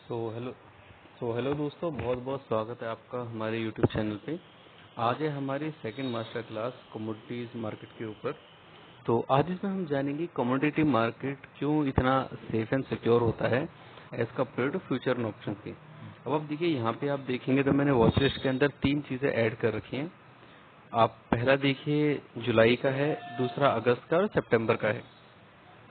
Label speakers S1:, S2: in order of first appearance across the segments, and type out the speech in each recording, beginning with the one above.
S1: So hello hello दोस्तों, बहुत बहुत स्वागत है आपका हमारे यूट्यूब चैनल पे। आज है हमारी second master class commodities market के ऊपर। तो आज इसमें हम जानेंगे कमोडिटी मार्केट क्यों इतना सेफ एंड सिक्योर होता है as compare to future and option के। अब आप देखिए, यहाँ पे आप देखेंगे तो मैंने वॉच लिस्ट के अंदर तीन चीजें ऐड कर रखी हैं। आप पहला देखिए जुलाई का है, दूसरा अगस्त का और सितंबर का है।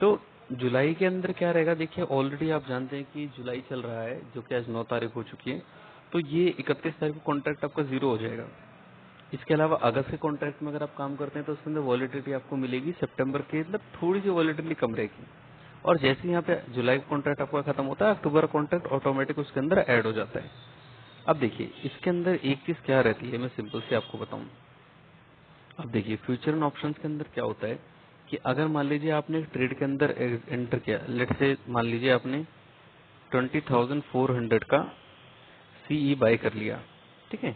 S1: तो जुलाई के अंदर क्या रहेगा, देखिए ऑलरेडी आप जानते हैं कि जुलाई चल रहा है जो कि आज 9 तारीख हो चुकी है। तो ये 31 तारीख को कॉन्ट्रैक्ट आपका जीरो हो जाएगा। इसके अलावा अगस्त के कॉन्ट्रैक्ट में अगर आप काम करते हैं तो उसके अंदर वॉलिडिटी आपको मिलेगी, सितंबर के अंदर थोड़ी सी वॉलिडिटी कम रहेगी। और जैसे यहाँ पे जुलाई का कॉन्ट्रैक्ट आपका खत्म होता है, अक्टूबर का कॉन्ट्रैक्ट ऑटोमेटिक उसके अंदर ऐड हो जाता है। अब देखिए इसके अंदर एक चीज क्या रहती है, मैं सिंपल से आपको बताऊं। अब देखिए फ्यूचर एंड ऑप्शंस के अंदर क्या होता है कि अगर मान लीजिए आपने एक ट्रेड के अंदर एंटर किया, लेट से मान लीजिए आपने 20,400 का सीई बाय कर लिया। ठीक है,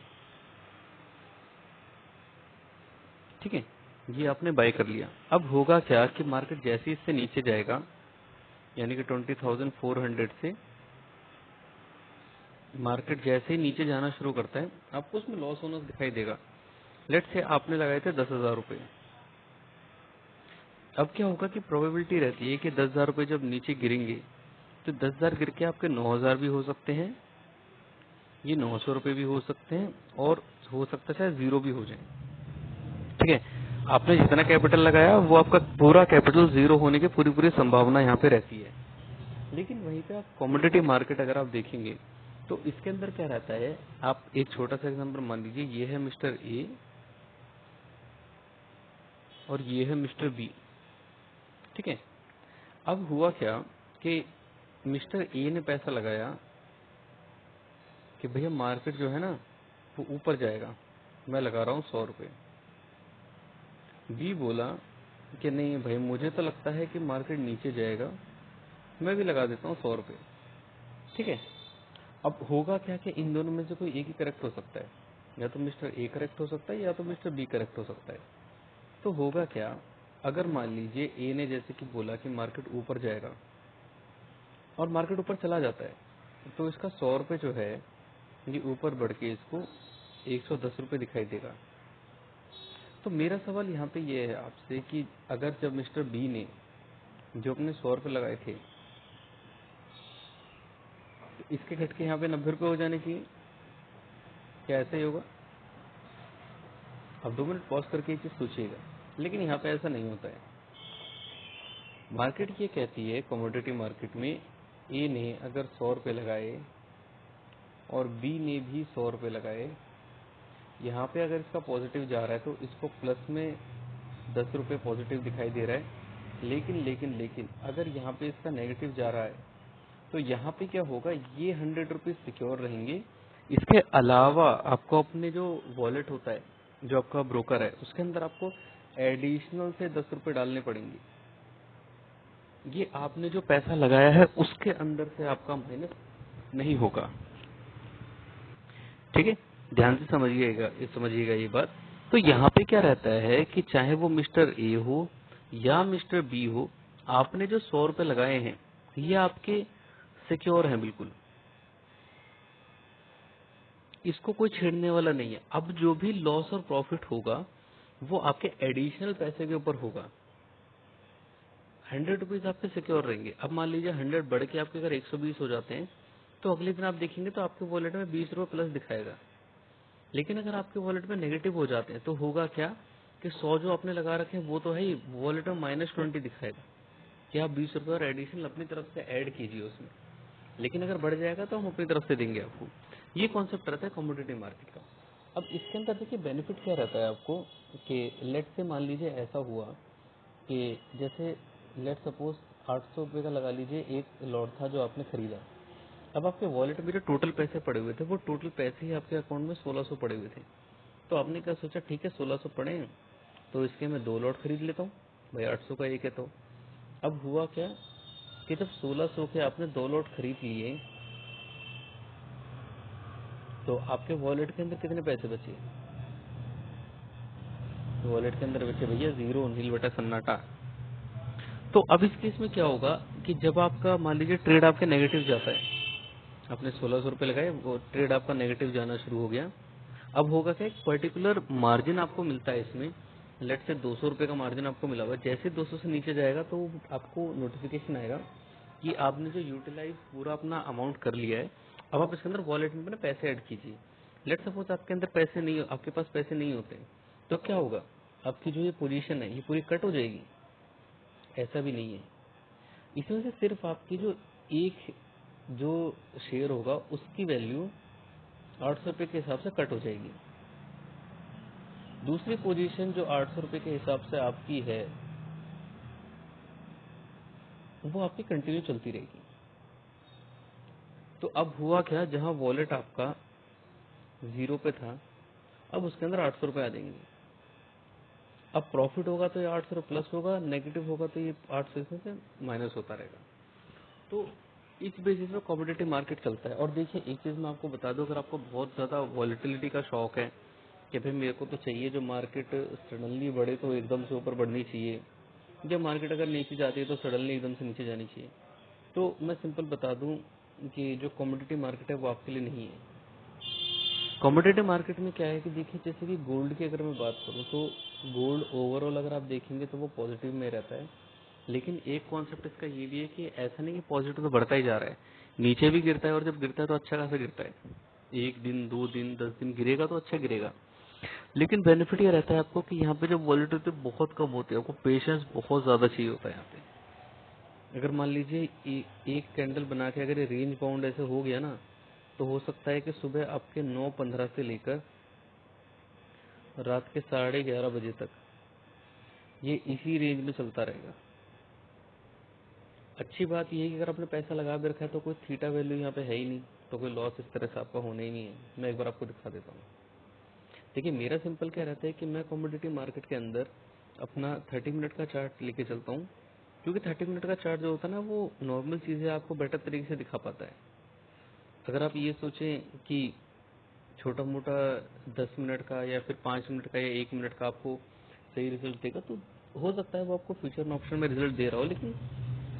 S1: ठीक है, ये आपने बाय कर लिया। अब होगा क्या कि मार्केट जैसे ही इससे नीचे जाएगा, यानी कि 20,400 से मार्केट जैसे ही नीचे जाना शुरू करता है, आपको उसमें लॉस होना दिखाई देगा। लेट से आपने लगाए थे 10,000 रुपए। अब क्या होगा कि प्रोबेबिलिटी रहती है कि 10,000 रुपए जब नीचे गिरेंगे तो 10,000 गिर के आपके 9,000 भी हो सकते हैं, ये 900 रुपए भी हो सकते हैं, और हो सकता है शायद जीरो भी हो जाए। ठीक है, आपने जितना कैपिटल लगाया वो आपका पूरा कैपिटल जीरो होने की पूरी पूरी संभावना यहाँ पे रहती है। लेकिन वहीं पे आप कमोडिटी मार्केट अगर आप देखेंगे तो इसके अंदर क्या रहता है, आप एक छोटा सा एग्जांपल मान लीजिए, ये है मिस्टर ए और ये है मिस्टर बी। ठीक है, अब हुआ क्या कि मिस्टर ए ने पैसा लगाया कि भैया मार्केट जो है ना वो ऊपर जाएगा, मैं लगा रहा हूँ 100 रुपए। बी बोला कि नहीं भाई, मुझे तो लगता है कि मार्केट नीचे जाएगा, मैं भी लगा देता हूँ 100 रुपए। ठीक है, अब होगा क्या कि इन दोनों में से कोई एक ही करेक्ट हो सकता है, या तो मिस्टर ए करेक्ट हो सकता है या तो मिस्टर बी करेक्ट हो सकता है। तो होगा क्या, अगर मान लीजिए ए ने जैसे कि बोला कि मार्केट ऊपर जाएगा और मार्केट ऊपर चला जाता है, तो इसका 100 रुपए जो है ये ऊपर बढ़ के इसको 110 रुपए दिखाई देगा। तो मेरा सवाल यहाँ पे ये है आपसे कि अगर जब मिस्टर बी ने जो अपने 100 रुपए लगाए थे, तो इसके घट के यहाँ पे 90 रुपए हो जाने चाहिए, क्या ऐसा ही होगा? अब 2 मिनट पॉज करके एक चीज सोचिएगा, लेकिन यहाँ पे ऐसा नहीं होता है। मार्केट ये कहती है, कमोडिटी मार्केट में ए ने अगर 100 रुपए लगाए और बी ने भी 100 रुपए लगाए, यहाँ पे अगर इसका पॉजिटिव जा रहा है तो इसको प्लस में 10 रुपए पॉजिटिव दिखाई दे रहा है। लेकिन अगर यहाँ पे इसका नेगेटिव जा रहा है तो यहाँ पे क्या होगा, ये 100 रुपीज सिक्योर रहेंगे। इसके अलावा आपको अपने जो वॉलेट होता है, जो आपका ब्रोकर है, उसके अंदर आपको एडिशनल से 10 रुपए डालने पड़ेंगे। ये आपने जो पैसा लगाया है उसके अंदर से आपका माइनस नहीं होगा। ठीक है, ध्यान से समझिएगा ये बात। तो यहाँ पे क्या रहता है कि चाहे वो मिस्टर ए हो या मिस्टर बी हो, आपने जो 100 रुपए लगाए हैं ये आपके सिक्योर हैं बिल्कुल, इसको कोई छेड़ने वाला नहीं है। अब जो भी लॉस और प्रॉफिट होगा वो आपके एडिशनल पैसे के ऊपर होगा। 100 रुपीज आपके सिक्योर रहेंगे। अब मान लीजिए 100 बढ़ के आपके अगर 120 हो जाते हैं तो अगले दिन आप देखेंगे तो आपके वॉलेट में 20 रुपए प्लस दिखाएगा। लेकिन अगर आपके वॉलेट में नेगेटिव हो जाते हैं तो होगा क्या कि 100 जो आपने लगा रखे हैं वो तो है ही, वॉलेट में -20 दिखाएगा कि आप 20 रुपए और एडिशनल अपनी तरफ से ऐड कीजिए उसमें। लेकिन अगर बढ़ जाएगा तो हम अपनी तरफ से देंगे आपको। ये कॉन्सेप्ट रहता है कमोडिटी मार्केट का। अब इसके अंदर देखिए बेनिफिट क्या रहता है आपको कि लेट से मान लीजिए ऐसा हुआ कि जैसे लेट सपोज 800 रुपये का लगा लीजिए एक लॉट था जो आपने खरीदा। अब आपके वॉलेट में जो टोटल पैसे पड़े हुए थे वो टोटल पैसे ही आपके अकाउंट में 1600 पड़े हुए थे। तो आपने क्या सोचा, ठीक है 1600 पड़े हैं तो इसके मैं 2 लॉट खरीद लेता हूँ, भाई 800 का एक है। तो अब हुआ क्या कि जब 1600 के आपने 2 लॉट खरीद लिए तो आपके वॉलेट के अंदर कितने पैसे बचे? वॉलेट के अंदर बचे भैया जीरो, नील बटा सन्नाटा। तो अब इस केस में क्या होगा कि जब आपका मान लीजिए ट्रेड आपके नेगेटिव जाता है, आपने 1600 रुपये लगाए, वो ट्रेड आपका नेगेटिव जाना शुरू हो गया। अब होगा क्या, एक पर्टिकुलर मार्जिन आपको मिलता है इसमें, लेट से 200 रुपये का मार्जिन आपको मिला हुआ है। जैसे 200 से नीचे जाएगा तो आपको नोटिफिकेशन आएगा कि आपने जो यूटिलाइज पूरा अपना अमाउंट कर लिया है, अब आप इसके अंदर वॉलेट में अपने पैसे ऐड कीजिए। लेट सपोज आपके अंदर पैसे नहीं, आपके पास पैसे नहीं होते, तो क्या होगा, आपकी जो ये पोजीशन है ये पूरी कट हो जाएगी? ऐसा भी नहीं है। इसमें से सिर्फ आपकी जो एक जो शेयर होगा उसकी वैल्यू 800 रुपये के हिसाब से कट हो जाएगी। दूसरी पोजीशन जो 800 रुपये के हिसाब से आपकी है वो आपकी कंटिन्यू चलती रहेगी। तो अब हुआ क्या, जहां वॉलेट आपका 0 पे था, अब उसके अंदर 800 रुपये आ जाएंगे। अब प्रॉफिट होगा तो ये 800 प्लस होगा, नेगेटिव होगा तो ये 800 इसमें से माइनस होता रहेगा। तो इस बेसिस पे कमोडिटी मार्केट चलता है। और देखिए एक चीज मैं आपको बता दूं, अगर आपको बहुत ज्यादा वॉलेटिलिटी का शौक है कि भाई मेरे को तो चाहिए जो मार्केट सडनली बढ़े तो एकदम से ऊपर बढ़नी चाहिए, जब मार्केट अगर नीचे जाती है तो सडनली एकदम से नीचे जानी चाहिए, तो मैं सिंपल बता दूं कि जो कमोडिटी मार्केट है वो आपके लिए नहीं है। कमोडिटी मार्केट में क्या है कि देखिए, जैसे कि गोल्ड की अगर मैं बात करूं तो गोल्ड ओवरऑल अगर आप देखेंगे तो वो पॉजिटिव में रहता है। लेकिन एक कॉन्सेप्ट इसका ये भी है कि ऐसा नहीं कि पॉजिटिव तो बढ़ता ही जा रहा है, नीचे भी गिरता है, और जब गिरता है तो अच्छा खासा गिरता है। एक दिन, 2 दिन, 10 दिन गिरेगा तो अच्छा गिरेगा। लेकिन बेनिफिट ये रहता है आपको कि यहाँ पे जब वॉलेटिलिटी बहुत कम होती है, आपको पेशेंस बहुत ज्यादा चाहिए होता है यहाँ पे। अगर मान लीजिए एक कैंडल बना के अगर ये रेंज बाउंड ऐसे हो गया ना, तो हो सकता है कि सुबह आपके 9:15 से लेकर रात के 11:30 बजे तक ये इसी रेंज में चलता रहेगा। अच्छी बात यह है कि अगर आपने पैसा लगा भी रखा है तो कोई थीटा वैल्यू यहाँ पे है ही नहीं, तो कोई लॉस इस तरह से आपका होना ही नहीं है। मैं एक बार आपको दिखा देता हूँ। देखिए मेरा सिंपल क्या रहता है कि मैं कमोडिटी मार्केट के अंदर अपना 30 मिनट का चार्ट लेके चलता हूँ, क्योंकि 30 मिनट का चार्ट जो होता है ना वो नॉर्मल चीजें आपको बेटर तरीके से दिखा पाता है। अगर आप ये सोचें कि छोटा मोटा 10 मिनट का या फिर 5 मिनट का या 1 मिनट का आपको सही रिजल्ट देगा, तो हो सकता है वो आपको फ्यूचर में ऑप्शन में रिजल्ट दे रहा हो, लेकिन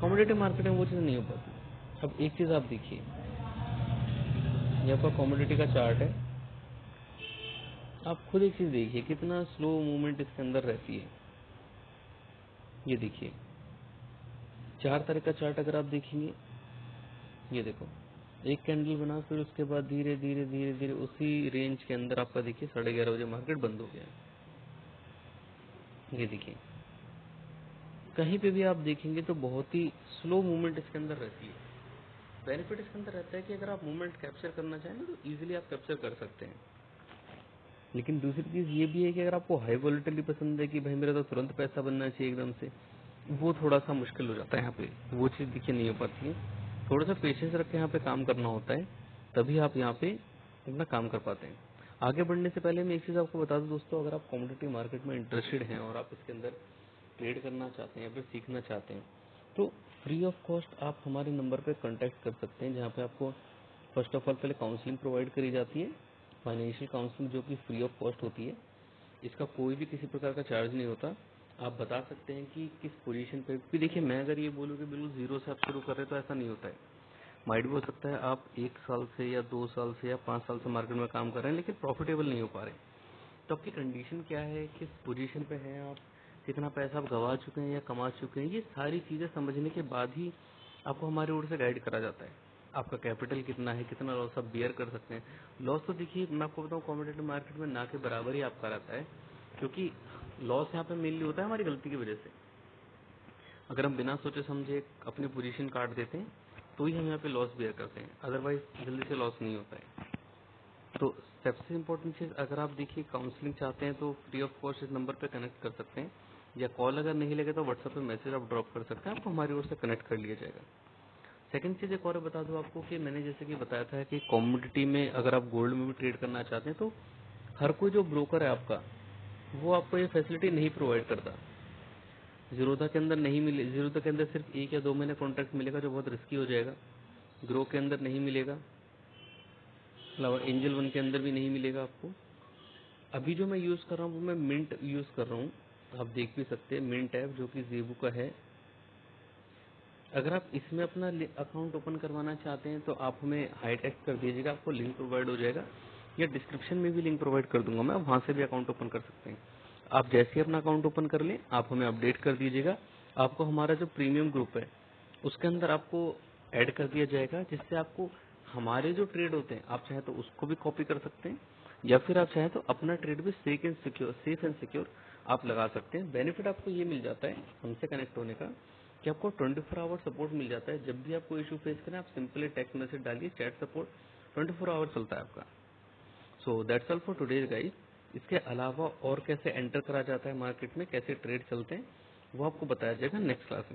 S1: कमोडिटी मार्केट में वो चीज़ नहीं हो पाती। अब एक चीज़ आप देखिए, ये आपका कमोडिटी का चार्ट है, आप खुद एक चीज़ देखिए कितना स्लो मूवमेंट इसके अंदर रहती है। ये देखिए 4 तारीख का चार्ट अगर आप देखेंगे, ये देखो एक कैंडल बना, फिर उसके बाद धीरे धीरे धीरे धीरे उसी रेंज के अंदर आपका देखिए 11:30 बजे मार्केट बंद हो गया है। ये देखिए कहीं पे भी आप देखेंगे तो बहुत ही स्लो मूवमेंट इसके अंदर रहती है। बेनिफिट इसके अंदर रहता है कि अगर आप मूवमेंट कैप्चर करना चाहें ना तो इजीली आप कैप्चर कर सकते हैं। लेकिन दूसरी चीज ये भी है कि अगर आपको हाई वॉलेटिलिटी पसंद है कि भाई मेरा तो तुरंत पैसा बनना चाहिए एकदम से, वो थोड़ा सा मुश्किल हो जाता है यहाँ पे, वो चीज देखिए नहीं हो पाती है। थोड़ा सा पेशेंस रख के यहाँ पे काम करना होता है, तभी आप यहाँ पे अपना काम कर पाते हैं। आगे बढ़ने से पहले मैं एक चीज आपको बता दूं दोस्तों, अगर आप कमोडिटी मार्केट में इंटरेस्टेड हैं और आप इसके अंदर ट्रेड करना चाहते हैं या फिर सीखना चाहते हैं, तो फ्री ऑफ कॉस्ट आप हमारे नंबर पे कांटेक्ट कर सकते हैं, जहाँ पे आपको फर्स्ट ऑफ ऑल पहले काउंसलिंग प्रोवाइड करी जाती है, फाइनेंशियल काउंसलिंग जो कि फ्री ऑफ कॉस्ट होती है। इसका कोई भी किसी प्रकार का चार्ज नहीं होता। आप बता सकते हैं कि किस पोजीशन पे, क्योंकि देखिए मैं अगर ये बोलूँ कि बिल्कुल जीरो से आप शुरू कर रहे हैं तो ऐसा नहीं होता है। माइट भी हो सकता है आप 1 साल से या 2 साल से या 5 साल से मार्केट में काम कर रहे हैं लेकिन प्रॉफिटेबल नहीं हो पा रहे, तो आपकी कंडीशन क्या है, किस पोजीशन पे हैं आप, कितना पैसा आप गंवा चुके हैं या कमा चुके हैं, ये सारी चीजें समझने के बाद ही आपको हमारी ओर से गाइड करा जाता है। आपका कैपिटल कितना है, कितना लॉस आप बियर कर सकते हैं। लॉस तो देखिए मैं आपको बताऊं कमोडिटी मार्केट में ना के बराबर ही आपका रहता है, क्योंकि लॉस यहाँ पे मेनली होता है हमारी गलती की वजह से। अगर हम बिना सोचे समझे अपनी पोजीशन काट देते हैं तो ही हम यहाँ पे लॉस बियर करते हैं, अदरवाइज जल्दी से लॉस नहीं होता है। तो सबसे इम्पोर्टेंट चीज, अगर आप देखिए काउंसलिंग चाहते हैं तो फ्री ऑफ कॉस्ट इस नंबर पे कनेक्ट कर सकते हैं, या कॉल अगर नहीं लगे तो व्हाट्सएप पे मैसेज आप ड्रॉप कर सकते हैं, आपको हमारी ओर से कनेक्ट कर लिया जाएगा। सेकंड चीज एक और बता दूं आपको कि मैंने जैसे कि बताया था कि कमोडिटी में अगर आप गोल्ड में भी ट्रेड करना चाहते हैं तो हर कोई जो ब्रोकर है आपका वो आपको ये फैसिलिटी नहीं प्रोवाइड करता। जीरोधा के अंदर नहीं मिले, जीरोधा के अंदर सिर्फ 1 या 2 महीने कॉन्ट्रैक्ट मिलेगा जो बहुत रिस्की हो जाएगा। ग्रो के अंदर नहीं मिलेगा, अलावा एंजल वन के अंदर भी नहीं मिलेगा आपको। अभी जो मैं यूज कर रहा हूँ वो मैं मिंट यूज कर रहा हूँ, आप देख भी सकते हैं मिंट ऐप जो कि जेबू का है। अगर आप इसमें अपना अकाउंट ओपन करवाना चाहते हैं तो आप हमें हाई टेक्स्ट कर दीजिएगा, आपको लिंक प्रोवाइड हो जाएगा, या डिस्क्रिप्शन में भी लिंक प्रोवाइड कर दूंगा मैं, वहां से भी अकाउंट ओपन कर सकते हैं। आप जैसे ही अपना अकाउंट ओपन कर लें आप हमें अपडेट कर दीजिएगा, आपको हमारा जो प्रीमियम ग्रुप है उसके अंदर आपको ऐड कर दिया जाएगा, जिससे आपको हमारे जो ट्रेड होते हैं आप चाहे तो उसको भी कॉपी कर सकते हैं, या फिर आप चाहे तो अपना ट्रेड भी सेफ एंड सिक्योर आप लगा सकते हैं। बेनिफिट आपको ये मिल जाता है हमसे कनेक्ट होने का कि आपको 24 आवर सपोर्ट मिल जाता है। जब भी आप कोई इशू फेस करें आप सिंपली टेक्स्ट मैसेज डालिए, चैट सपोर्ट 24 आवर चलता है आपका। So that's all for today guys. इसके अलावा और कैसे एंटर करा जाता है मार्केट में, कैसे ट्रेड चलते हैं, वो आपको बताया जाएगा नेक्स्ट क्लास में।